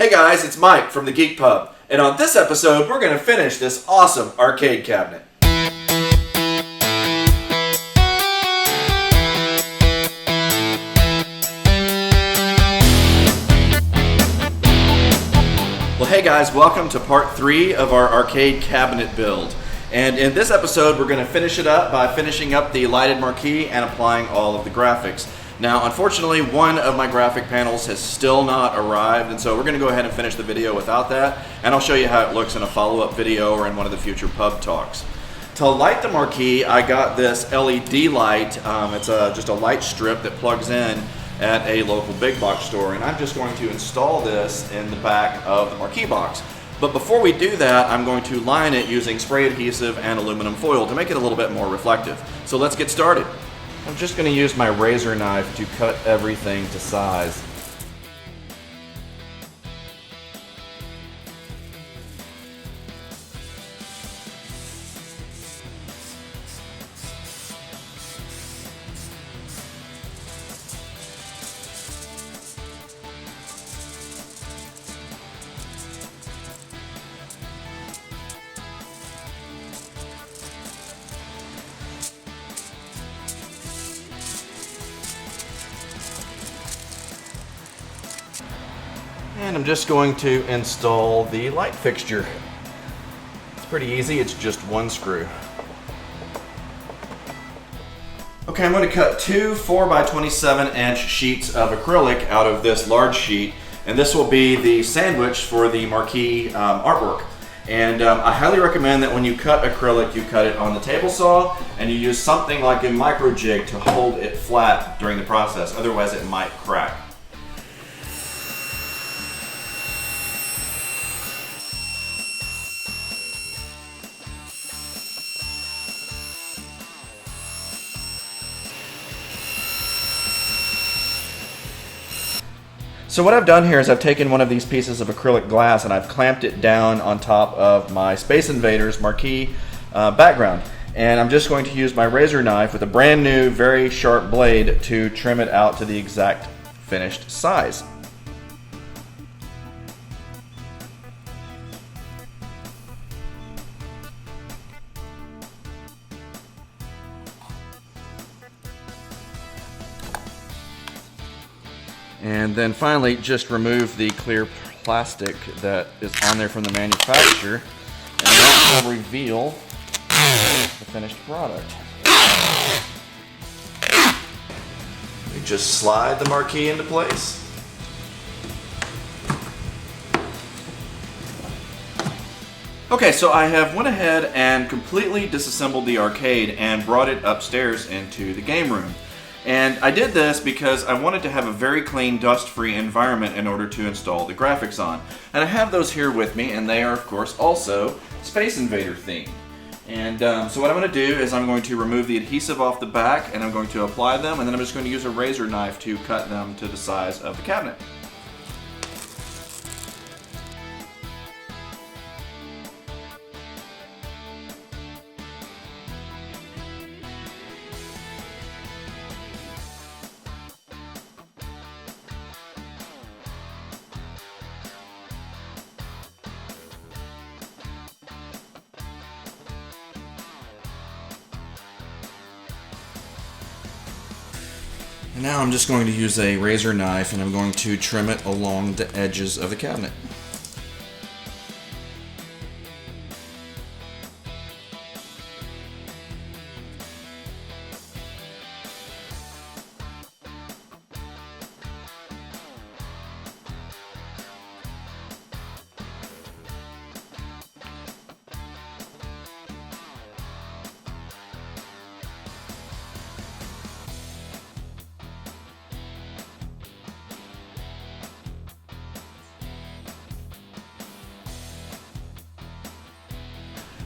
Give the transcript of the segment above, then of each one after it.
Hey guys, it's Mike from the Geek Pub, and on this episode we're going to finish this awesome arcade cabinet. Well, hey guys, welcome to part 3 of our arcade cabinet build. And in this episode we're going to finish it up by finishing up the lighted marquee and applying all of the graphics. Now, unfortunately, one of my graphic panels has still not arrived, and so we're going to go ahead and finish the video without that, and I'll show you how it looks in a follow-up video or in one of the future pub talks. To light the marquee, I got this LED light. It's just a light strip that plugs in at a local big box store, and I'm just going to install this in the back of the marquee box. But before we do that, I'm going to line it using spray adhesive and aluminum foil to make it a little bit more reflective. So let's get started. I'm just going to use my razor knife to cut everything to size. And I'm just going to install the light fixture. It's pretty easy, it's just one screw. Okay, I'm going to cut two 4x27 inch sheets of acrylic out of this large sheet, and this will be the sandwich for the marquee artwork. And I highly recommend that when you cut acrylic, you cut it on the table saw and you use something like a micro jig to hold it flat during the process, otherwise it might crack. So what I've done here is I've taken one of these pieces of acrylic glass and I've clamped it down on top of my Space Invaders marquee background. And I'm just going to use my razor knife with a brand new, very sharp blade to trim it out to the exact finished size. And then finally, just remove the clear plastic that is on there from the manufacturer, and that will reveal the finished product. We just slide the marquee into place. Okay, so I have went ahead and completely disassembled the arcade and brought it upstairs into the game room. And I did this because I wanted to have a very clean, dust-free environment in order to install the graphics on. And I have those here with me, and they are, of course, also Space Invader themed. And so what I'm going to do is I'm going to remove the adhesive off the back, and I'm going to apply them, and then I'm just going to use a razor knife to cut them to the size of the cabinet. And now I'm just going to use a razor knife and I'm going to trim it along the edges of the cabinet.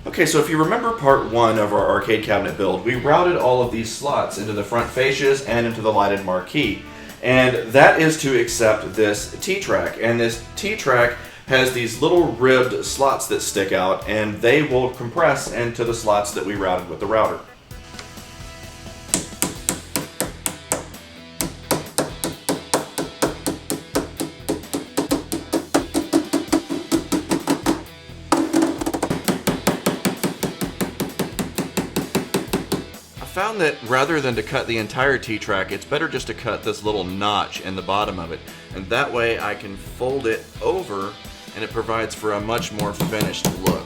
Okay, so if you remember part 1 of our arcade cabinet build, we routed all of these slots into the front fascias and into the lighted marquee. And that is to accept this T-track. And this T-track has these little ribbed slots that stick out, and they will compress into the slots that we routed with the router. found that rather than to cut the entire T-track, it's better just to cut this little notch in the bottom of it. And that way I can fold it over and it provides for a much more finished look.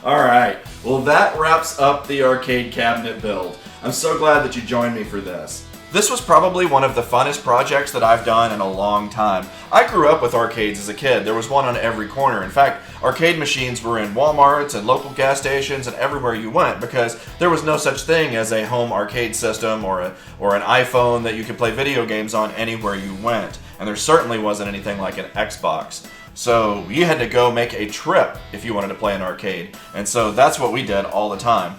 Alright, well that wraps up the arcade cabinet build. I'm so glad that you joined me for this. This was probably one of the funnest projects that I've done in a long time. I grew up with arcades as a kid. There was one on every corner. In fact, arcade machines were in Walmarts and local gas stations and everywhere you went because there was no such thing as a home arcade system or an iPhone that you could play video games on anywhere you went. And there certainly wasn't anything like an Xbox. So you had to go make a trip if you wanted to play an arcade. And so that's what we did all the time.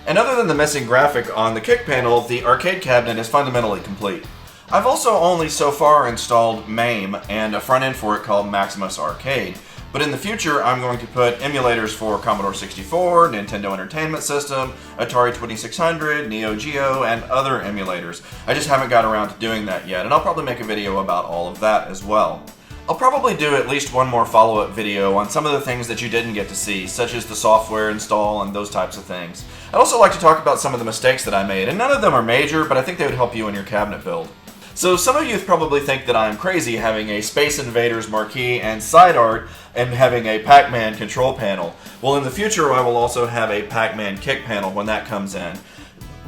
And other than the missing graphic on the kick panel, the arcade cabinet is fundamentally complete. I've also only so far installed MAME and a front end for it called Maximus Arcade. But in the future, I'm going to put emulators for Commodore 64, Nintendo Entertainment System, Atari 2600, Neo Geo, and other emulators. I just haven't got around to doing that yet, and I'll probably make a video about all of that as well. I'll probably do at least one more follow-up video on some of the things that you didn't get to see, such as the software install and those types of things. I'd also like to talk about some of the mistakes that I made, and none of them are major, but I think they would help you in your cabinet build. So some of you probably think that I'm crazy having a Space Invaders marquee and side art and having a Pac-Man control panel. Well, in the future I will also have a Pac-Man kick panel when that comes in.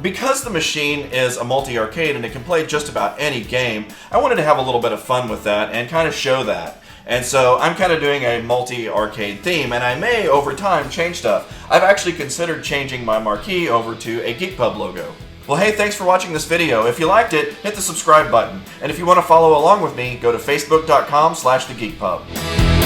Because the machine is a multi-arcade and it can play just about any game, I wanted to have a little bit of fun with that and kind of show that. And so I'm kind of doing a multi-arcade theme, and I may, over time, change stuff. I've actually considered changing my marquee over to a Geek Pub logo. Well, hey, thanks for watching this video. If you liked it, hit the subscribe button. And if you want to follow along with me, go to facebook.com/thegeekpub.